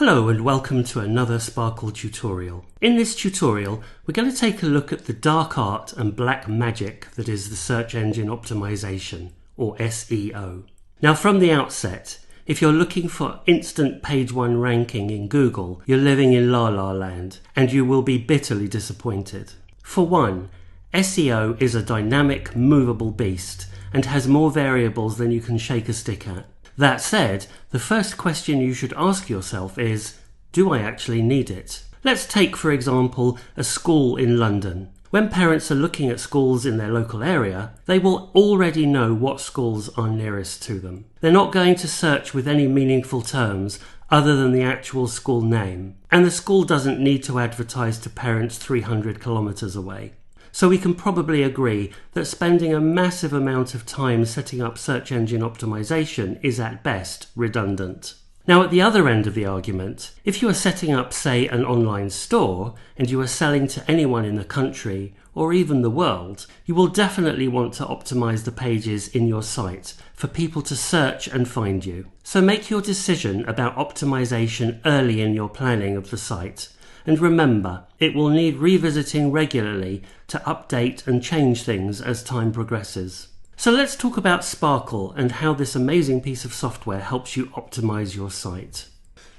Hello and welcome to another Sparkle tutorial. In this tutorial, we're going to take a look at the dark art and black magic that is the search engine optimization, or SEO. Now from the outset, if you're looking for instant page one ranking in Google, you're living in la la land and you will be bitterly disappointed. For one, SEO is a dynamic, movable beast and has more variables than you can shake a stick at. That said, the first question you should ask yourself is, do I actually need it? Let's take, for example, a school in London. When parents are looking at schools in their local area, they will already know what schools are nearest to them. They're not going to search with any meaningful terms other than the actual school name. And the school doesn't need to advertise to parents 300 kilometers away. So we can probably agree that spending a massive amount of time setting up search engine optimization is at best redundant. Now at the other end of the argument, if you are setting up, say, an online store and you are selling to anyone in the country or even the world, you will definitely want to optimize the pages in your site for people to search and find you. So make your decision about optimization early in your planning of the site. And remember, it will need revisiting regularly to update and change things as time progresses. So let's talk about Sparkle and how this amazing piece of software helps you optimize your site.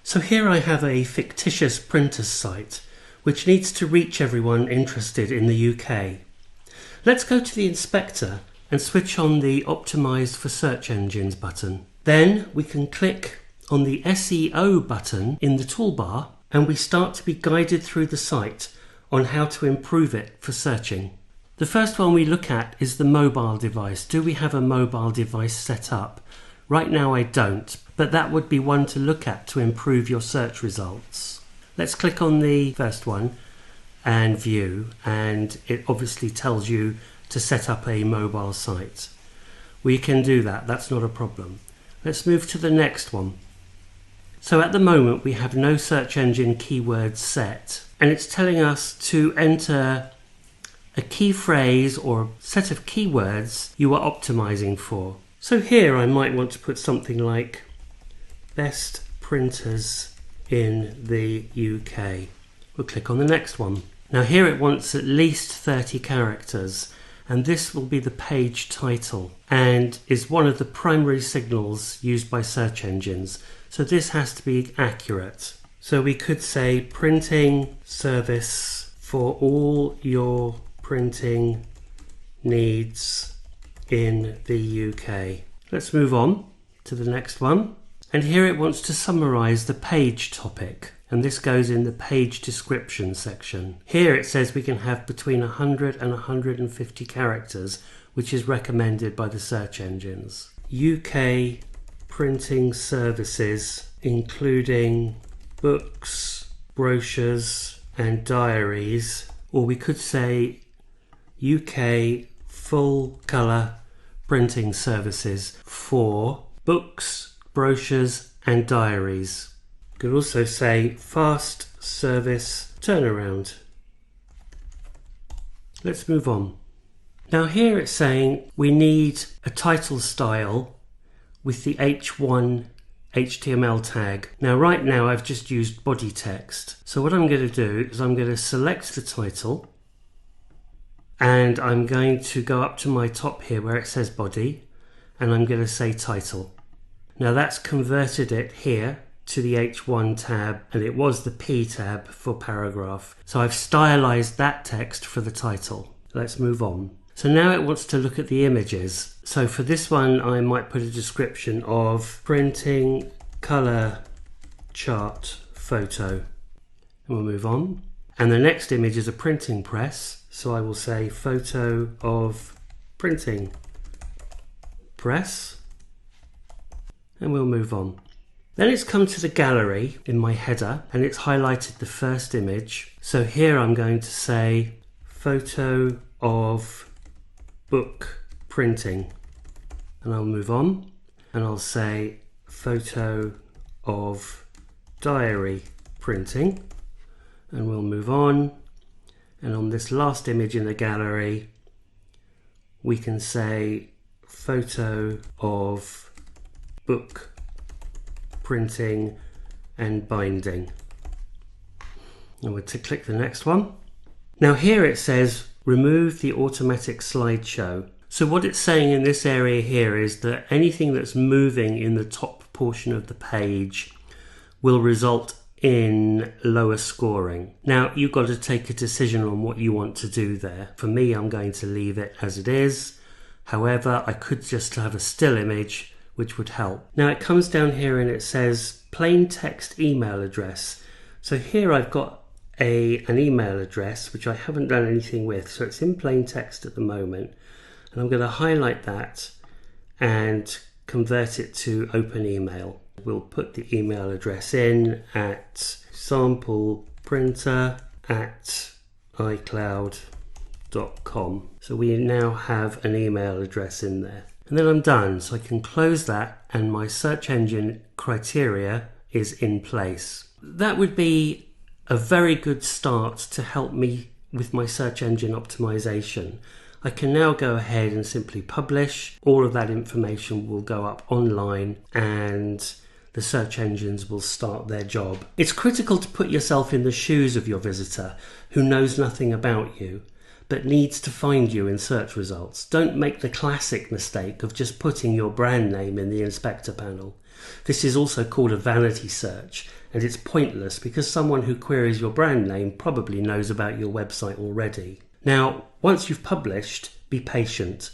So here I have a fictitious printer's site, which needs to reach everyone interested in the UK. Let's go to the inspector and switch on the Optimized for Search Engines button. Then we can click on the SEO button in the toolbar and we start to be guided through the site on how to improve it for searching. The first one we look at is the mobile device. Do we have a mobile device set up? Right now I don't, but that would be one to look at to improve your search results. Let's click on the first one and view, and it obviously tells you to set up a mobile site. We can do that, that's not a problem. Let's move to the next one. So at the moment we have no search engine keywords set, and it's telling us to enter a key phrase or set of keywords you are optimizing for. So here I might want to put something like best printers in the UK. We'll click on the next one. Now here it wants at least 30 characters, and this will be the page title and is one of the primary signals used by search engines. So this has to be accurate. So we could say printing service for all your printing needs in the UK. Let's move on to the next one. And here it wants to summarize the page topic. And this goes in the page description section. Here it says we can have between 100 and 150 characters, which is recommended by the search engines. UK printing services, including books, brochures and diaries, or we could say UK full colour printing services for books, brochures and diaries. You could also say fast service turnaround. Let's move on. Now here it's saying we need a title style with the H1 HTML tag. Now right now I've just used body text. So what I'm going to do is I'm going to select the title and I'm going to go up to my top here where it says body and I'm going to say title. Now that's converted it here to the H1 tab, and it was the P tab for paragraph. So I've stylized that text for the title. Let's move on. So now it wants to look at the images. So for this one, I might put a description of printing color chart photo. And we'll move on. And the next image is a printing press. So I will say photo of printing press. And we'll move on. Then it's come to the gallery in my header and it's highlighted the first image. So here I'm going to say photo of book printing, and I'll move on and I'll say photo of diary printing, and we'll move on, and on this last image in the gallery we can say photo of book printing and binding. I'm going to click the next one. Now here it says remove the automatic slideshow. So what it's saying in this area here is that anything that's moving in the top portion of the page will result in lower scoring. Now you've got to take a decision on what you want to do there. For me, I'm going to leave it as it is. However, I could just have a still image, which would help. Now it comes down here and it says plain text email address. So here I've got an email address which I haven't done anything with, so it's in plain text at the moment, and I'm going to highlight that and convert it to open email. We'll put the email address in at sampleprinter@icloud.com. So we now have an email address in there. And then I'm done, so I can close that and my search engine criteria is in place. That would be a very good start to help me with my search engine optimization. I can now go ahead and simply publish. All of that information will go up online and the search engines will start their job. It's critical to put yourself in the shoes of your visitor who knows nothing about you but needs to find you in search results. Don't make the classic mistake of just putting your brand name in the inspector panel. This is also called a vanity search, and it's pointless because someone who queries your brand name probably knows about your website already. Now, once you've published, be patient.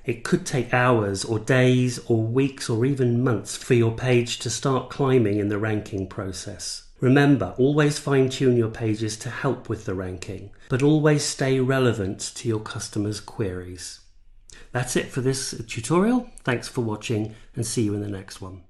It could take hours or days or weeks or even months for your page to start climbing in the ranking process. Remember, always fine-tune your pages to help with the ranking, but always stay relevant to your customers' queries. That's it for this tutorial. Thanks for watching and see you in the next one.